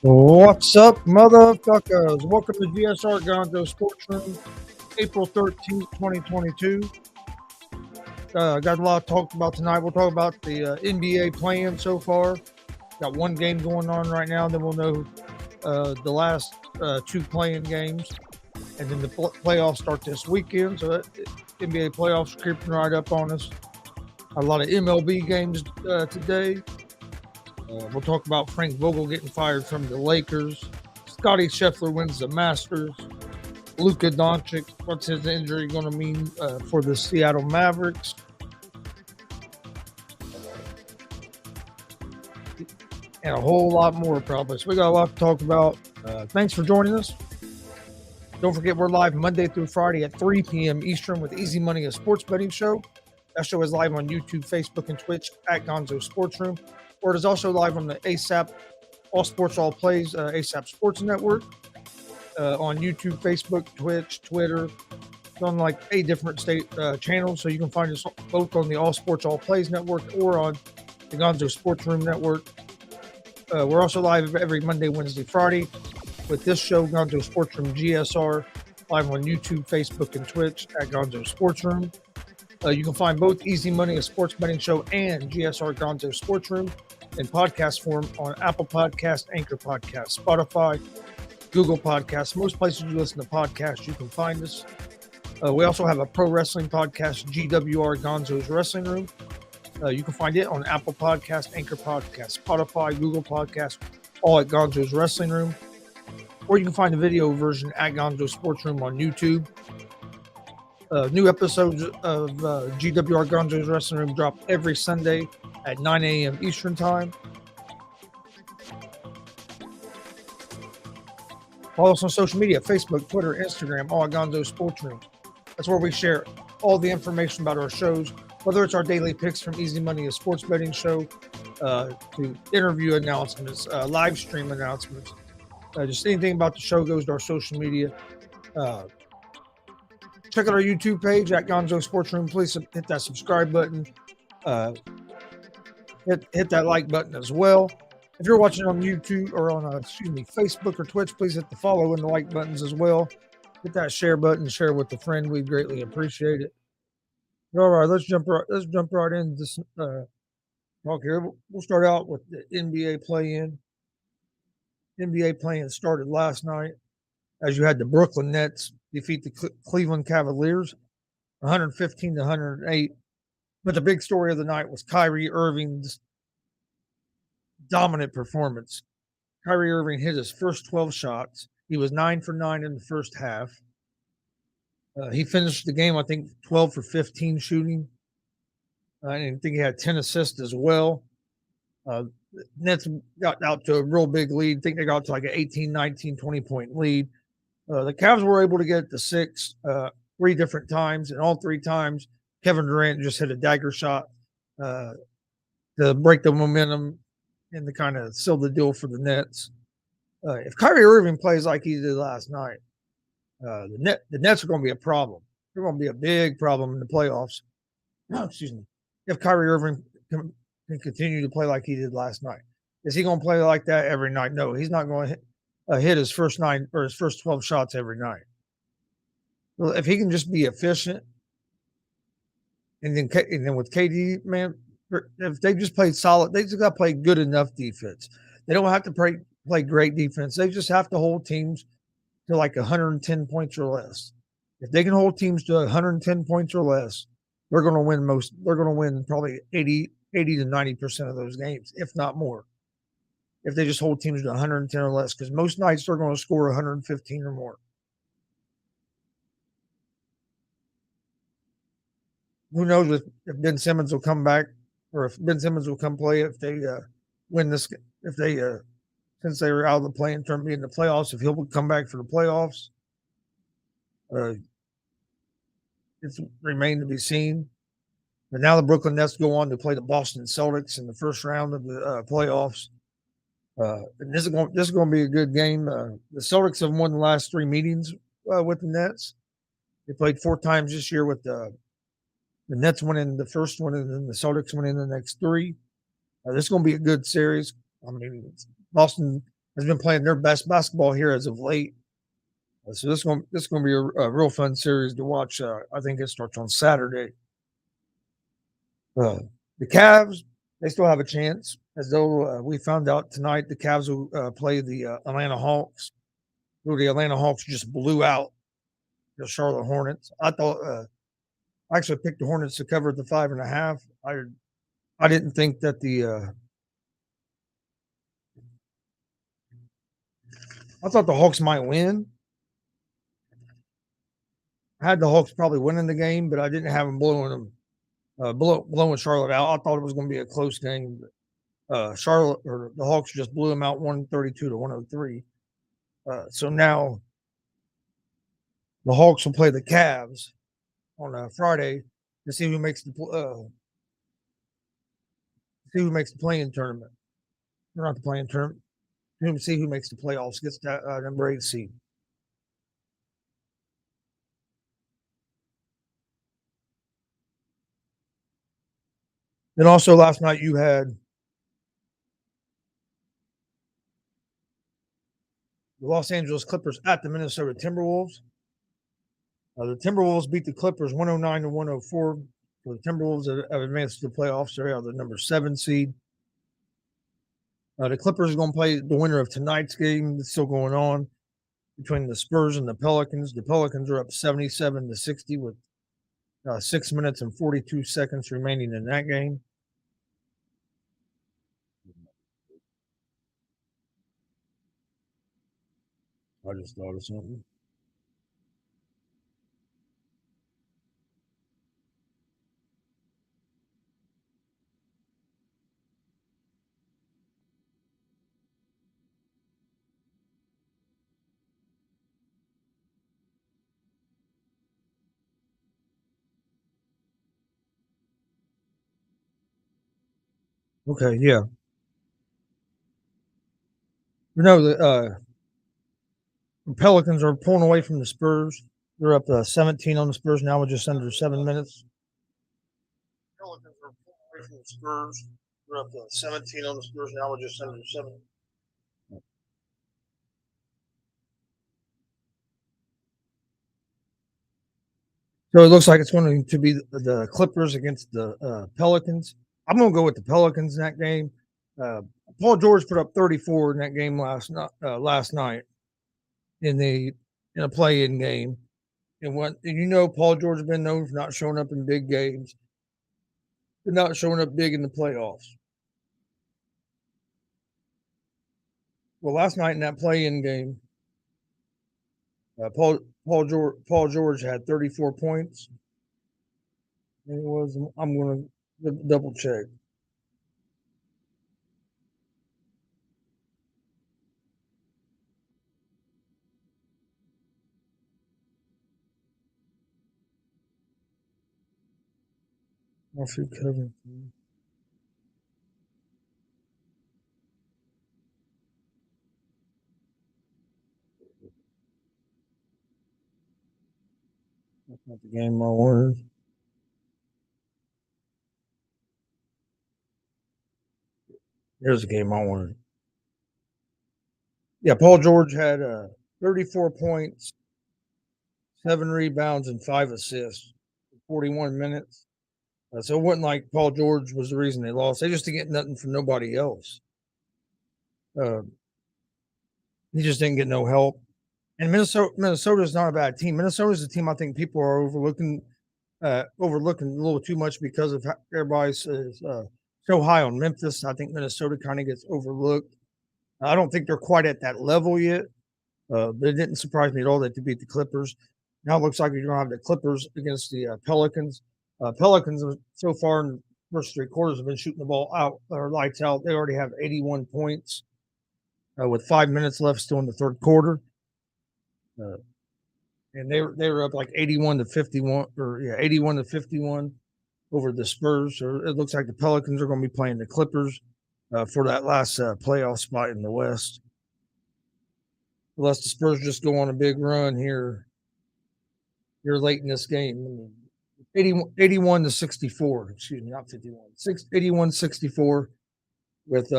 What's up, motherfuckers? Welcome to DSR Gonzo'S Sports Room. April 13th, 2022. Got a lot talked about tonight. We'll talk about the NBA play-in so far. Got one game going on right now. Then we'll know the last two play-in games. And then the playoffs start this weekend. So NBA playoffs are creeping right up on us. A lot of MLB games today. We'll talk about Frank Vogel getting fired from the Lakers. Scottie Scheffler wins the Masters. Luka Doncic, what's his injury going to mean for the Seattle Mavericks? And a whole lot more, probably. So we got a lot to talk about. Thanks for joining us. Don't forget, we're live Monday through Friday at 3 p.m. Eastern with Easy Money, a sports betting show. That show is live on YouTube, Facebook, and Twitch at Gonzo'S Sports Room. Or it is also live on the ASAP, All Sports, All Plays, ASAP Sports Network. On YouTube, Facebook, Twitch, Twitter. It's on like 8 different state channels. So you can find us both on the All Sports, All Plays Network or on the Gonzo'S Sports Room Network. We're also live every Monday, Wednesday, Friday with this show, Gonzo'S Sports Room GSR, live on YouTube, Facebook, and Twitch at Gonzo'S Sports Room. You can find both Easy Money, a sports betting show, and GSR Gonzo'S Sports Room in podcast form on Apple Podcast, Anchor Podcast, Spotify, Google Podcasts. Most places you listen to podcasts, you can find us. We also have a pro wrestling podcast, GWR Gonzo'S Wrestling Room. You can find it on Apple Podcast, Anchor Podcast, Spotify, Google Podcast, all at Gonzo'S Wrestling Room. Or you can find the video version at Gonzo'S Sports Room on YouTube. New episodes of GWR Gonzo'S Wrestling Room drop every Sunday at 9 a.m. Eastern Time. Follow us on social media, Facebook, Twitter, Instagram, all at Gonzo'S Sports Room. That's where we share all the information about our shows, whether it's our daily picks from Easy Money, a sports betting show, to interview announcements, live stream announcements. Just anything about the show goes to our social media. Check out our YouTube page at Gonzo'S Sports Room. Please hit that subscribe button. Hit that like button as well. If you're watching on YouTube or on Facebook or Twitch, please hit the follow and the like buttons as well. Hit that share button, share with a friend. We greatly appreciate it. All right, let's jump right into this talk here. We'll start out with the NBA play-in. NBA play-in started last night as you had the Brooklyn Nets defeat the Cleveland Cavaliers 115-108. But the big story of the night was Kyrie Irving's dominant performance. Kyrie Irving hit his first 12 shots. He was 9 for 9 in the first half. He finished the game, I think, 12 for 15 shooting. I think he had 10 assists as well. Nets got out to a real big lead. I think they got to like an 18, 19, 20-point lead. The Cavs were able to get to 6 3 different times, and all 3 times Kevin Durant just hit a dagger shot to break the momentum and to kind of seal the deal for the Nets. If Kyrie Irving plays like he did last night, the Nets are going to be a problem. They're going to be a big problem in the playoffs. Excuse me. If Kyrie Irving can continue to play like he did last night, is he going to play like that every night? No, he's not going to hit his first 9 or his first 12 shots every night. Well, if he can just be efficient, and then with KD, man, if they just played solid, they just got to play good enough defense. They don't have to play great defense. They just have to hold teams to like 110 points or less. If they can hold teams to 110 points or less, they're going to win They're going to win probably 80 to 90% of those games, if not more. If they just hold teams to 110 or less, because most nights they're going to score 115 or more. Who knows if Ben Simmons will come back, or if Ben Simmons will come play if they win this, if they since they were out of the play-in tournament in the playoffs, if he'll come back for the playoffs. It's remained to be seen. But now the Brooklyn Nets go on to play the Boston Celtics in the first round of the playoffs. And this is going to be a good game. The Celtics have won the last 3 meetings with the Nets. They played 4 times this year with the Nets winning the first one, and then the Celtics winning the next 3. This is going to be a good series. I mean, Boston has been playing their best basketball here as of late. So this is going to be a real fun series to watch. I think it starts on Saturday. The Cavs, they still have a chance, as though we found out tonight the Cavs will play the Atlanta Hawks, who the Atlanta Hawks just blew out the Charlotte Hornets. I thought I actually picked the Hornets to cover the 5.5. I didn't think that I thought the Hawks might win. I had the Hawks probably winning the game, but I didn't have them blowing Charlotte out. I thought it was going to be a close game. Charlotte or the Hawks just blew them out 132 to 103. So now the Hawks will play the Cavs on Friday to see who makes the play-in tournament. They're not the play-in tournament. To see who makes the playoffs, gets that number 8 seed. Then also last night you had the Los Angeles Clippers at the Minnesota Timberwolves. The Timberwolves beat the Clippers 109 to 104. So the Timberwolves have advanced to the playoffs. They are the number 7 seed. The Clippers are going to play the winner of tonight's game. It's still going on between the Spurs and the Pelicans. The Pelicans are up 77 to 60 with 6 minutes and 42 seconds remaining in that game. I just thought of something. Okay, yeah. You know, the Pelicans are pulling away from the Spurs. They're up 17 on the Spurs now with just under 7 minutes. Pelicans are pulling away from the Spurs. They're up 17 on the Spurs now with just under 7. So it looks like it's going to be the Clippers against the Pelicans. I'm going to go with the Pelicans in that game. Paul George put up 34 in that game last night in a play-in game. And Paul George has been known for not showing up in big games, but not showing up big in the playoffs. Well, last night in that play-in game, Paul George had 34 points. And I'm going to double check. That's not the game I wanted. Here's the game I wanted. Yeah, Paul George had 34 points, 7 rebounds, and 5 assists, 41 minutes. So it wasn't like Paul George was the reason they lost. They just didn't get nothing from nobody else. He just didn't get no help. And Minnesota is not a bad team. Minnesota is a team I think people are overlooking a little too much because of how everybody's so high on Memphis. I think Minnesota kind of gets overlooked. I don't think they're quite at that level yet. But it didn't surprise me at all that they beat the Clippers. Now it looks like you're going to have the Clippers against the Pelicans. Pelicans so far in the first 3 quarters have been shooting the ball out or lights out. They already have 81 points with 5 minutes left still in the third quarter. And they were up like 81 to 51 81 to 51 over the Spurs. So it looks like the Pelicans are going to be playing the Clippers for that last playoff spot in the West. Unless the Spurs just go on a big run here late in this game. 81 to 64, excuse me, not 51. 81 64 with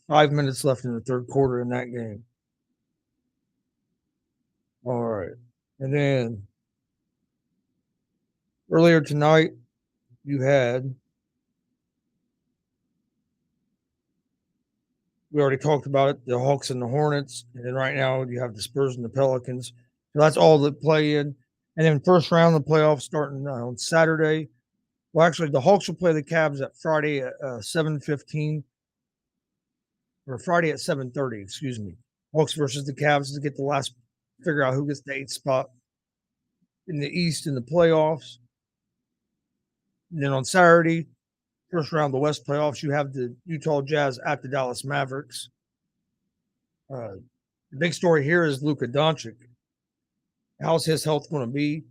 5 minutes left in the third quarter in that game. All right. And then earlier tonight, you had, we already talked about it, the Hawks and the Hornets. And then right now, you have the Spurs and the Pelicans. So that's all that play in. And then first round of the playoffs starting on Saturday. Well, actually, the Hawks will play the Cavs at Friday at 7:15, or Friday at 7:30. Excuse me. Hawks versus the Cavs to get the last, figure out who gets the 8th spot in the East in the playoffs. And then on Saturday, first round of the West playoffs, you have the Utah Jazz at the Dallas Mavericks. The big story here is Luka Doncic. How's his health going to be?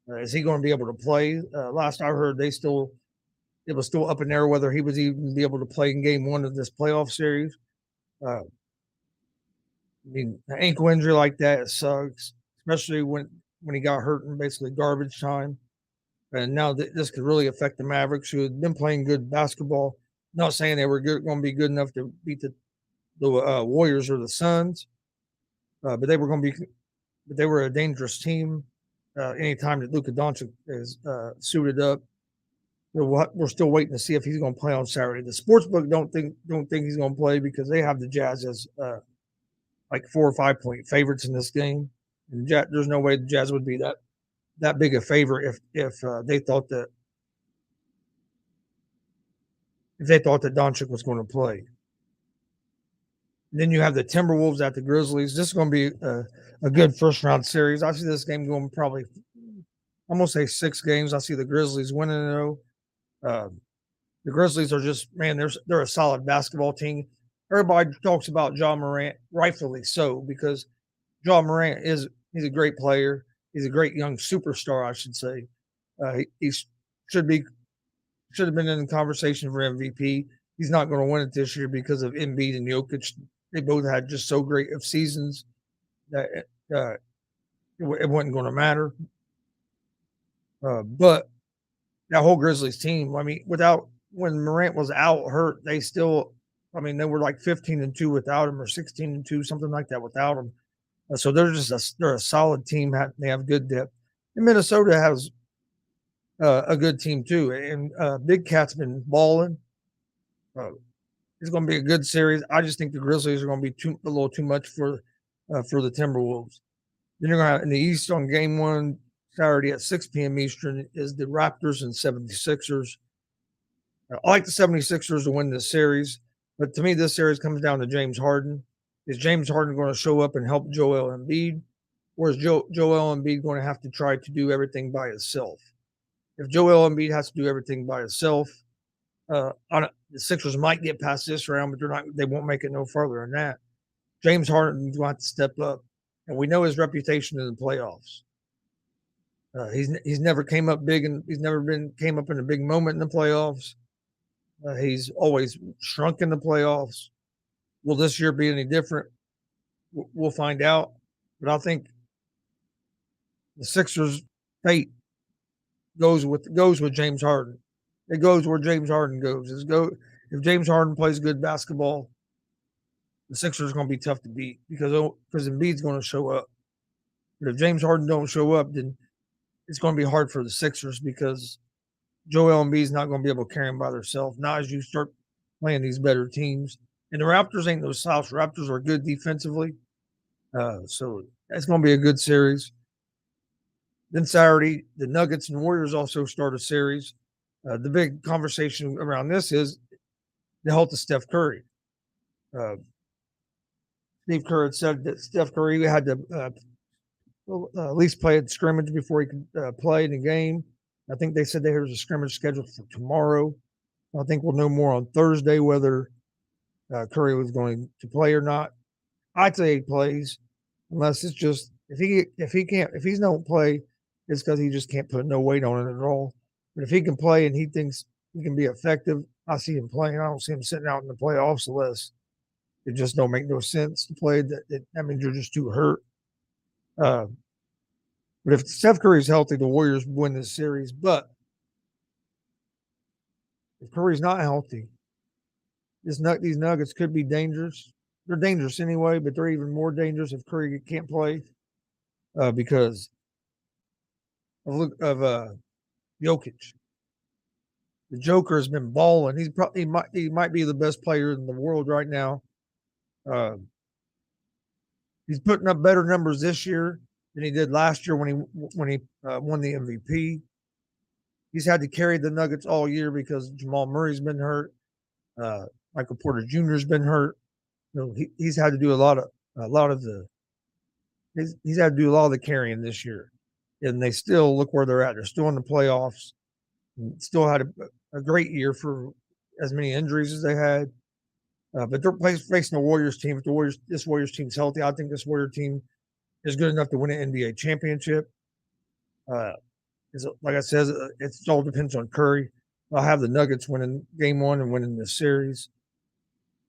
Is he going to be able to play? Last I heard, it was still up in there whether he was even be able to play in Game 1 of this playoff series. I mean, an ankle injury like that, it sucks, especially when he got hurt in basically garbage time. And now this could really affect the Mavericks, who had been playing good basketball. Not saying they were going to be good enough to beat the Warriors or the Suns, but they were going to be. But they were a dangerous team. Anytime that Luka Doncic is suited up, we're still waiting to see if he's going to play on Saturday. The sportsbook don't think he's going to play because they have the Jazz as like 4 or 5 point favorites in this game, and there's no way the Jazz would be that big a favorite if they thought that Doncic was going to play. And then you have the Timberwolves at the Grizzlies. This is going to be a good first round series. I see this game going probably, I'm going to say 6 games. I see the Grizzlies winning though. The Grizzlies are just, man, they're a solid basketball team. Everybody talks about Ja Morant, rightfully so, because Ja Morant he's a great player. He's a great young superstar, I should say. He should have been in the conversation for MVP. He's not going to win it this year because of Embiid and Jokic. They both had just so great of seasons that it wasn't going to matter. But that whole Grizzlies team, I mean, when Morant was out hurt, they still, I mean, they were like 15-2 without him, or 16-2, something like that without him. So they're a solid team. They have good depth. And Minnesota has a good team too. And Big Cat's been balling. It's going to be a good series. I just think the Grizzlies are going to be a little too much for the Timberwolves. Then you're going to have in the East on Game 1 Saturday at 6 p.m. Eastern is the Raptors and 76ers. I like the 76ers to win this series, but to me, this series comes down to James Harden. Is James Harden going to show up and help Joel Embiid, or is Joel Embiid going to have to try to do everything by himself? If Joel Embiid has to do everything by himself, the Sixers might get past this round, but they won't make it no further than that. James Harden's going to have to step up, and we know his reputation in the playoffs. He's never came up big, and he's never came up in a big moment in the playoffs. He's always shrunk in the playoffs. Will this year be any different? We'll find out. But I think the Sixers' fate goes with James Harden. It goes where James Harden goes. If James Harden plays good basketball, the Sixers are going to be tough to beat because Embiid's going to show up. But if James Harden don't show up, then it's going to be hard for the Sixers because Joel Embiid's not going to be able to carry them by themselves. Not as you start playing these better teams. And the Raptors ain't no slouch. Raptors are good defensively. So it's going to be a good series. Then Saturday, the Nuggets and Warriors also start a series. The big conversation around this is the health of Steph Curry. Steve Kerr had said that Steph Curry had to at least play a scrimmage before he could play in the game. I think they said there's a scrimmage scheduled for tomorrow. I think we'll know more on Thursday whether Curry was going to play or not. I'd say he plays, unless it's just if he's don't play, it's because he just can't put no weight on it at all. But if he can play and he thinks he can be effective, I see him playing. I don't see him sitting out in the playoffs unless it just don't make no sense to play. That means you're just too hurt. But if Steph Curry's healthy, the Warriors win this series. But if Curry's not healthy, these Nuggets could be dangerous. They're dangerous anyway, but they're even more dangerous if Curry can't play. because of Jokic. The Joker has been balling. He might be the best player in the world right now. He's putting up better numbers this year than he did last year when he won the MVP. He's had to carry the Nuggets all year because Jamal Murray's been hurt. Michael Porter Jr.'s been hurt. He's had to do a lot of the he's had to do a lot of the carrying this year, and they still look where they're at. They're still in the playoffs. Still had a great year for as many injuries as they had. But they're facing the Warriors team. If this Warriors team's healthy, I think this Warrior team is good enough to win an NBA championship. Like I said, it all depends on Curry. I'll have the Nuggets winning game one and winning this series.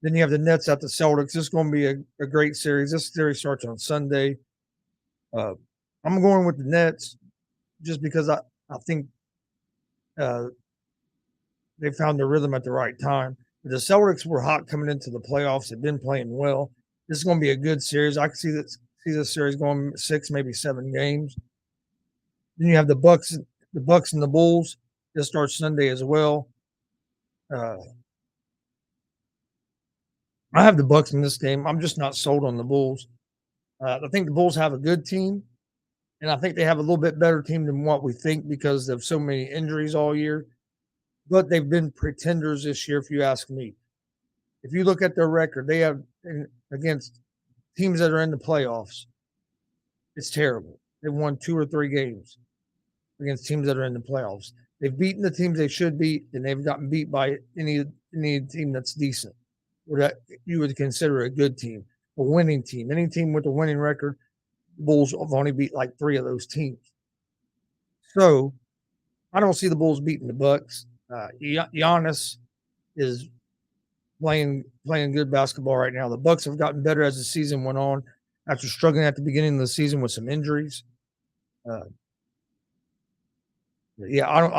Then you have the Nets at the Celtics. This is going to be a great series. This series starts on Sunday. I'm going with the Nets just because I think they found their rhythm at the right time. The Celtics were hot coming into the playoffs. They've been playing well. This is going to be a good series. I can see this series going 6, maybe 7 games. Then you have the Bucks and the Bulls. This starts Sunday as well. I have the Bucks in this game. I'm just not sold on the Bulls. I think the Bulls have a good team, and I think they have a little bit better team than what we think because of so many injuries all year. But they've been pretenders this year, if you ask me. If you look at their record, they have against teams that are in the playoffs, it's terrible. They've won 2 or 3 games against teams that are in the playoffs. They've beaten the teams they should beat, and they've gotten beat by any team that's decent, or that you would consider a good team, a winning team. Any team with a winning record, the Bulls have only beat like 3 of those teams. So I don't see the Bulls beating the Bucks. Giannis is playing good basketball right now. The Bucks have gotten better as the season went on after struggling at the beginning of the season with some injuries. I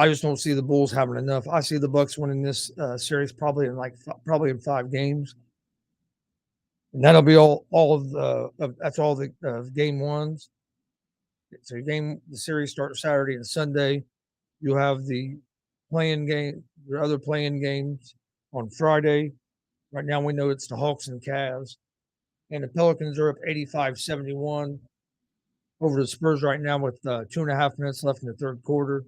just don't see the Bulls having enough. I see the Bucks winning this series probably in 5 games, and that'll be all of that's all the game ones. So the series starts Saturday and Sunday. You have the your other playing games on Friday. Right now we know it's the Hawks and Cavs, and the Pelicans are up 85-71 over the Spurs right now with 2.5 minutes left in the third quarter.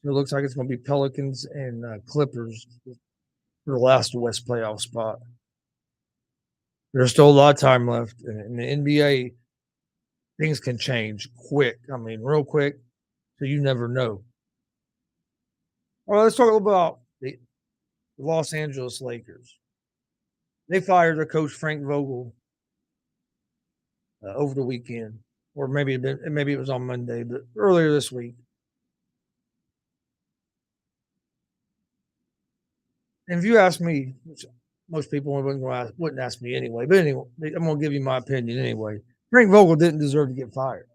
So it looks like it's going to be Pelicans and Clippers for the last West playoff spot. There's still a lot of time left. In the NBA, things can change quick. I mean, real quick, so you never know. All right, let's talk about the Los Angeles Lakers. They fired their coach, Frank Vogel, over the weekend, or maybe it was on Monday, but earlier this week. And if you ask me, which most people wouldn't ask me anyway, but anyway, I'm going to give you my opinion anyway. Frank Vogel didn't deserve to get fired.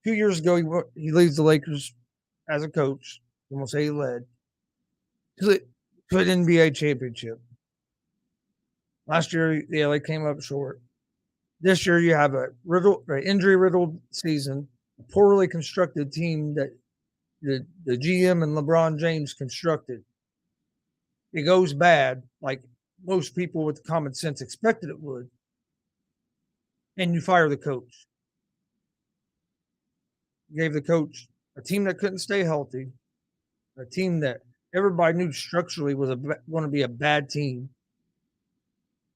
2 years ago, he leaves the Lakers as a coach. I'm going to say he led to an NBA championship. Last year, they came up short. This year, you have an injury-riddled season, a poorly constructed team that the GM and LeBron James constructed. It goes bad, like most people with common sense expected it would, and you fire the coach. You gave the coach a team that couldn't stay healthy, a team that everybody knew structurally was going to be a bad team.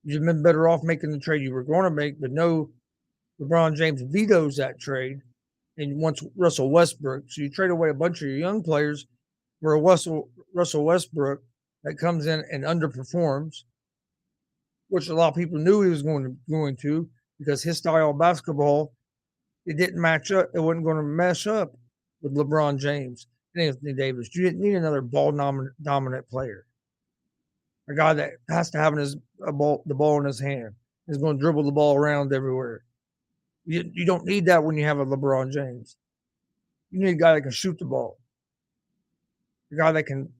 You've been better off making the trade you were going to make, but no, LeBron James vetoes that trade and wants Russell Westbrook. So you trade away a bunch of your young players for a Russell Westbrook that comes in and underperforms, which a lot of people knew he was going to because his style of basketball, it didn't match up. It wasn't going to mesh up with LeBron James and Anthony Davis. You didn't need another ball dominant player, a guy that has to have the ball in his hand. He's going to dribble the ball around everywhere. You don't need that when you have a LeBron James. You need a guy that can shoot the ball, a guy that can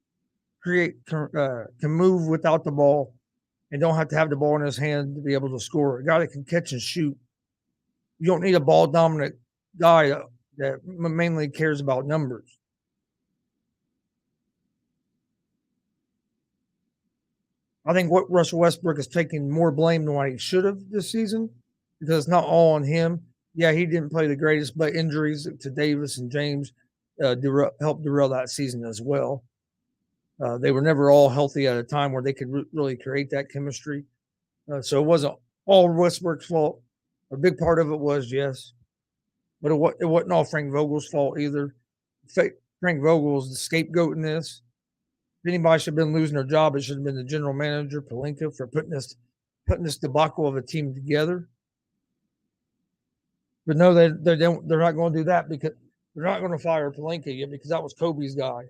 can move without the ball and don't have to have the ball in his hand to be able to score. A guy that can catch and shoot. You don't need a ball dominant guy that mainly cares about numbers. I think what Russell Westbrook is taking more blame than what he should have this season because it's not all on him. Yeah, he didn't play the greatest, but injuries to Davis and James helped derail that season as well. They were never all healthy at a time where they could really create that chemistry. So it wasn't all Westbrook's fault. A big part of it was, yes, but it wasn't all Frank Vogel's fault either. Frank Vogel is the scapegoat in this. If anybody should have been losing their job, it should have been the general manager, Pelinka, for putting this debacle of a team together. But no, they're not going to do that because they're not going to fire Pelinka yet because that was Kobe's guy,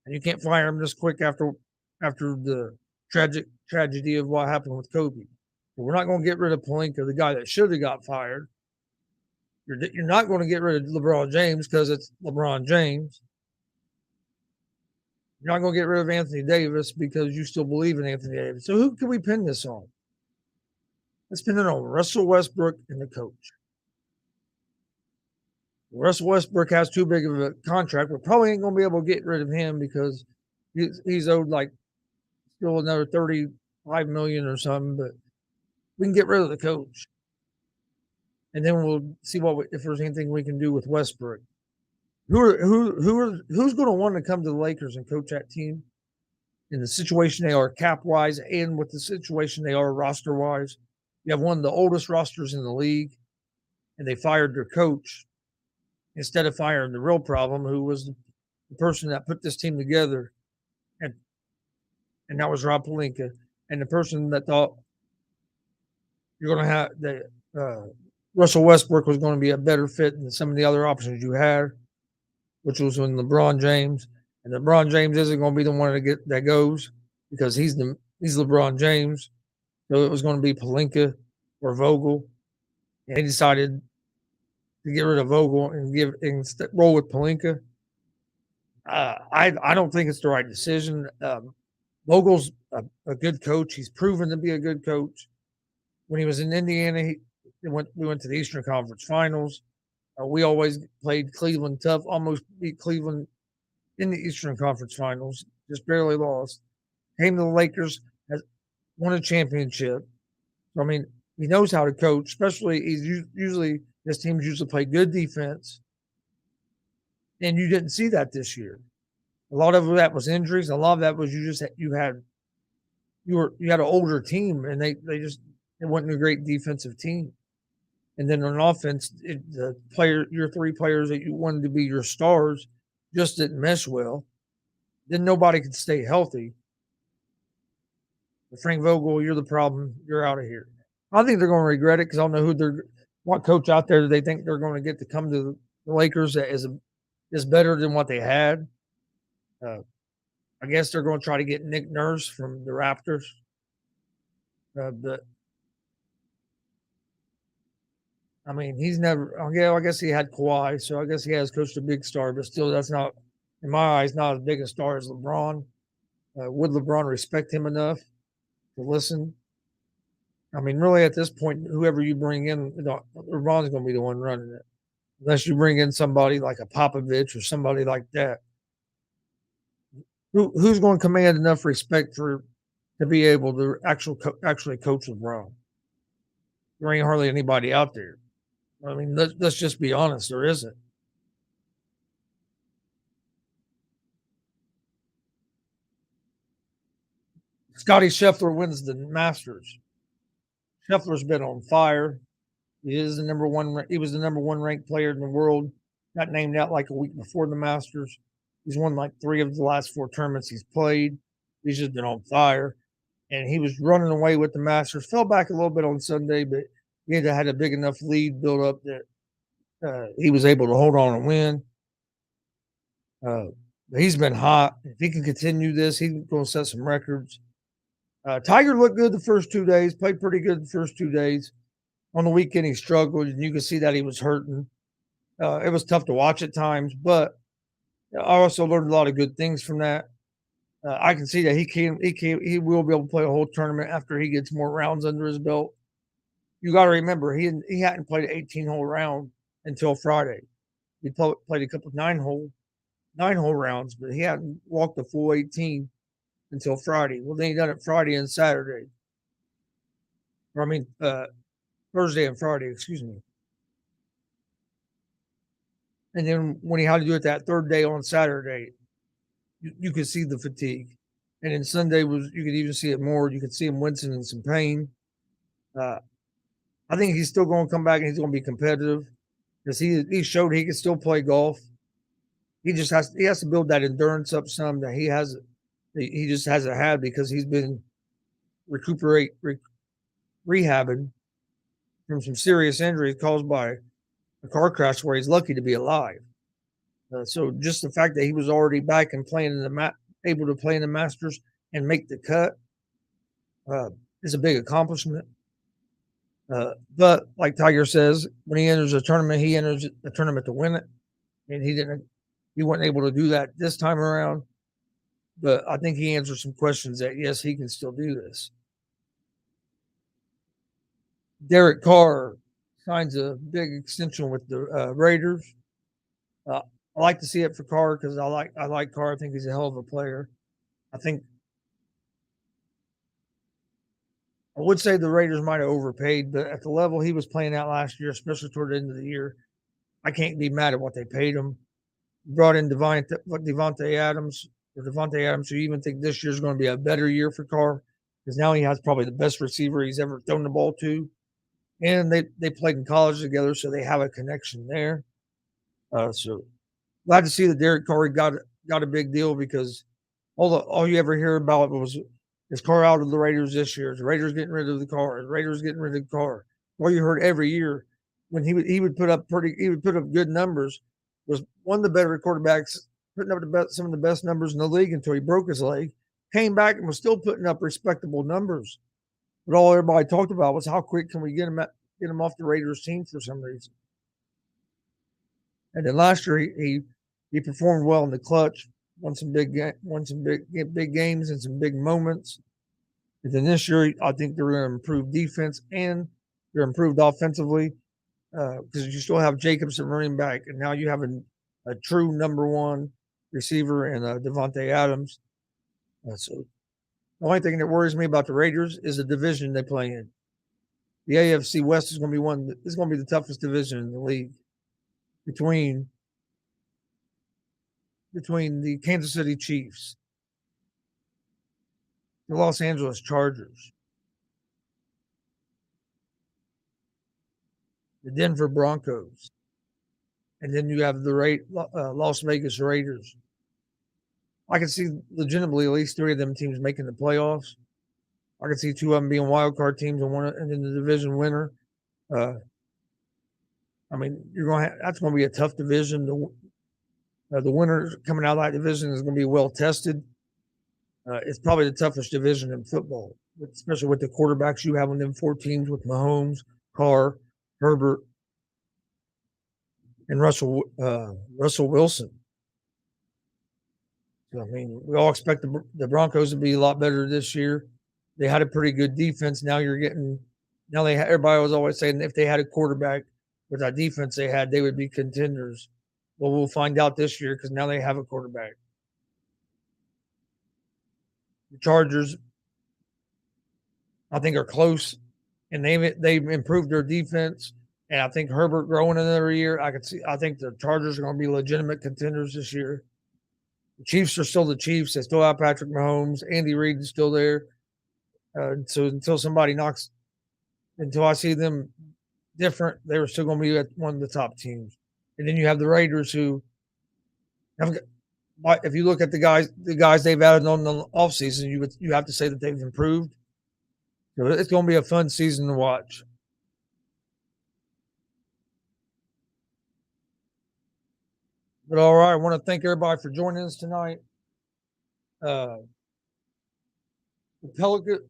and you can't fire him this quick after the tragedy of what happened with Kobe. But we're not going to get rid of Pelinka, the guy that should have got fired. You're not going to get rid of LeBron James because it's LeBron James. You're not going to get rid of Anthony Davis because you still believe in Anthony Davis. So who can we pin this on? Let's pin it on Russell Westbrook and the coach. Russell Westbrook has too big of a contract. We probably ain't going to be able to get rid of him because he's owed like still another $35 million or something. But we can get rid of the coach, and then we'll see if there's anything we can do with Westbrook. Who's going to want to come to the Lakers and coach that team in the situation they are cap wise and with the situation they are roster wise? You have one of the oldest rosters in the league, and they fired their coach instead of firing the real problem, who was the person that put this team together, and that was Rob Pelinka, and the person that thought you're going to have that Russell Westbrook was going to be a better fit than some of the other options you had, which was when LeBron James, and LeBron James isn't going to be the one that goes because he's LeBron James, so it was going to be Pelinka or Vogel, and he decided to get rid of Vogel and roll with Pelinka. I don't think it's the right decision. Vogel's a good coach. He's proven to be a good coach. When he was in Indiana, we went to the Eastern Conference Finals. We always played Cleveland tough, almost beat Cleveland in the Eastern Conference Finals, just barely lost. Came to the Lakers, has won a championship. I mean, he knows how to coach, especially his teams usually play good defense. And you didn't see that this year. A lot of that was injuries. A lot of that was you had an older team, and it wasn't a great defensive team. And then on offense, your three players that you wanted to be your stars just didn't mesh well. Then nobody could stay healthy. But Frank Vogel, you're the problem. You're out of here. I think they're going to regret it because I don't know what coach out there they think they're going to get to come to the Lakers that is better than what they had. I guess they're going to try to get Nick Nurse from the Raptors. But I mean, he's never. Yeah, I guess he had Kawhi, so I guess he has coached a big star, but still, that's not, in my eyes, not as big a star as LeBron. Would LeBron respect him enough to listen? I mean, really, at this point, whoever you bring in, LeBron's going to be the one running it, unless you bring in somebody like a Popovich or somebody like that. Who's going to command enough respect to be able to actually coach LeBron? There ain't hardly anybody out there. I mean, let's just be honest. There isn't. Scottie Scheffler wins the Masters. Scheffler's been on fire. He was the number one ranked player in the world. Got named out like a week before the Masters. He's won like 3 of the last 4 tournaments he's played. He's just been on fire. And he was running away with the Masters. Fell back a little bit on Sunday, but he had a big enough lead built up that he was able to hold on and win. He's been hot. If he can continue this, he's going to set some records. Tiger looked good the first 2 days, played pretty good the first 2 days. On the weekend, he struggled, and you could see that he was hurting. It was tough to watch at times, but I also learned a lot of good things from that. I can see that he will be able to play a whole tournament after he gets more rounds under his belt. You got to remember, he hadn't played an 18-hole round until Friday. He played a couple of nine-hole rounds, but he hadn't walked the full 18 until Friday. Well, then he done it Friday and Saturday. Or I mean, Thursday and Friday, excuse me. And then when he had to do it that third day on Saturday, you could see the fatigue. And then Sunday you could even see it more. You could see him wincing in some pain. I think he's still going to come back and he's going to be competitive because he showed he can still play golf. He has to build that endurance up some that he just hasn't had because he's been rehabbing from some serious injuries caused by a car crash where he's lucky to be alive. So just the fact that he was already back and able to play in the Masters and make the cut is a big accomplishment. But like Tiger says, when he enters a tournament, he enters a tournament to win it, and he wasn't able to do that this time around. But I think he answered some questions that yes, he can still do this. Derek Carr signs a big extension with the Raiders. I like to see it for Carr because I like Carr. I think he's a hell of a player. I would say the Raiders might have overpaid, but at the level he was playing at last year, especially toward the end of the year, I can't be mad at what they paid him. Brought in Devontae Adams, who even think this year's going to be a better year for Carr because now he has probably the best receiver he's ever thrown the ball to. And they played in college together, so they have a connection there. So glad to see that Derek Carr got a big deal because all you ever hear about is Carr out of the Raiders this year. Is the Raiders getting rid of the Carr? Is the Raiders getting rid of the Carr? All you heard every year when he would put up good numbers was one of the better quarterbacks putting up some of the best numbers in the league until he broke his leg, came back and was still putting up respectable numbers. But all everybody talked about was how quick can we get him off the Raiders team for some reason. And then last year he performed well in the clutch, won some big games and some big moments. And then this year I think they're going to improve defense and they're improved offensively because you still have Jacobson running back, and now you have a true number one receiver in Devontae Adams. So the only thing that worries me about the Raiders is the division they play in. The AFC West is going to be the toughest division in the league between the Kansas City Chiefs, the Los Angeles Chargers, the Denver Broncos, and then you have the Las Vegas Raiders. I can see legitimately at least three of them teams making the playoffs. I can see two of them being wild card teams and then the division winner. I mean, that's going to be a tough division. The winner coming out of that division is going to be well tested. It's probably the toughest division in football, especially with the quarterbacks you have on them 4 teams with Mahomes, Carr, Herbert, and Russell Wilson. So, I mean, we all expect the Broncos to be a lot better this year. They had a pretty good defense. Everybody was always saying if they had a quarterback with that defense they had, they would be contenders. Well, we'll find out this year because now they have a quarterback. The Chargers, I think, are close, and they've improved their defense. And I think Herbert growing another year, I think the Chargers are going to be legitimate contenders this year. The Chiefs are still the Chiefs. They still have Patrick Mahomes. Andy Reid is still there. So until I see them different, they were still going to be at one of the top teams. And then you have the Raiders who if you look at the guys they've added on the offseason, you have to say that they've improved. So it's going to be a fun season to watch. But all right, I want to thank everybody for joining us tonight. The Pelicans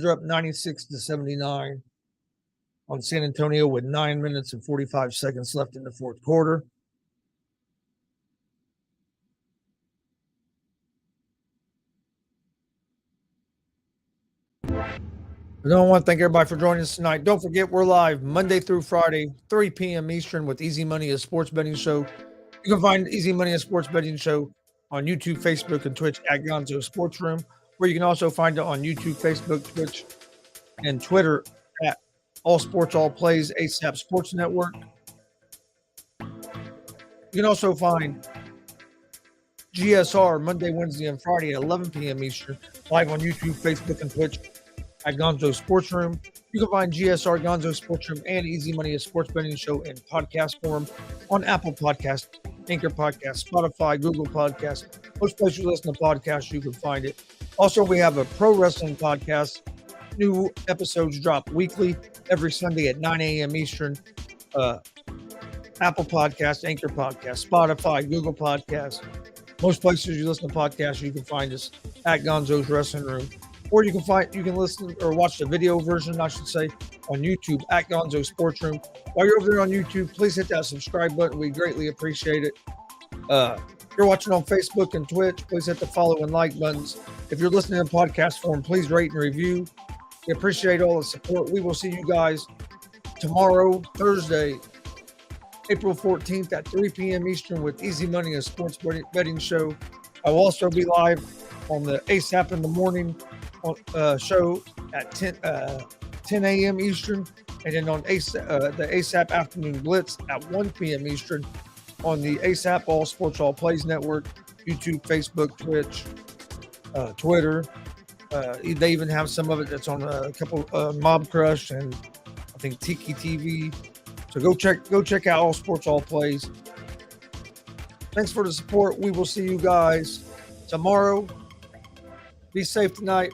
are up 96-79 on San Antonio with 9 minutes and 45 seconds left in the fourth quarter. But I want to thank everybody for joining us tonight. Don't forget, we're live Monday through Friday, 3 p.m. Eastern with Easy Money, a sports betting show. You can find Easy Money, a sports betting show on YouTube, Facebook, and Twitch at Gonzo'S Sports Room, where you can also find it on YouTube, Facebook, Twitch, and Twitter at All Sports, All Plays, ASAP Sports Network. You can also find GSR Monday, Wednesday, and Friday at 11 p.m. Eastern, live on YouTube, Facebook, and Twitch at Gonzo'S Sports Room. You can find GSR, Gonzo'S Sports Room, and Easy Money, a sports betting show in podcast form on Apple Podcasts, Anchor Podcasts, Spotify, Google Podcasts. Most places you listen to podcasts, you can find it. Also, we have a pro wrestling podcast. New episodes drop weekly, every Sunday at 9 a.m. Eastern. Apple Podcasts, Anchor Podcasts, Spotify, Google Podcasts. Most places you listen to podcasts, you can find us at Gonzo'S Wrestling Room. Or you can listen or watch the video version, I should say, on YouTube at Gonzo'S Sports Room. While you're over there on YouTube, please hit that subscribe button. We greatly appreciate it. If you're watching on Facebook and Twitch, please hit the follow and like buttons. If you're listening in podcast form, please rate and review. We appreciate all the support. We will see you guys tomorrow, Thursday, April 14th at 3 p.m. Eastern with Easy Money, a sports betting show. I will also be live on the ASAP in the morning show at 10 a.m. Eastern, and then on the ASAP Afternoon Blitz at 1 p.m. Eastern on the ASAP All Sports All Plays Network, YouTube, Facebook, Twitch, Twitter. They even have some of it that's on a couple Mob Crush and I think Tiki TV. So go check out All Sports All Plays. Thanks for the support. We will see you guys tomorrow. Be safe tonight.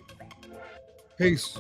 Peace.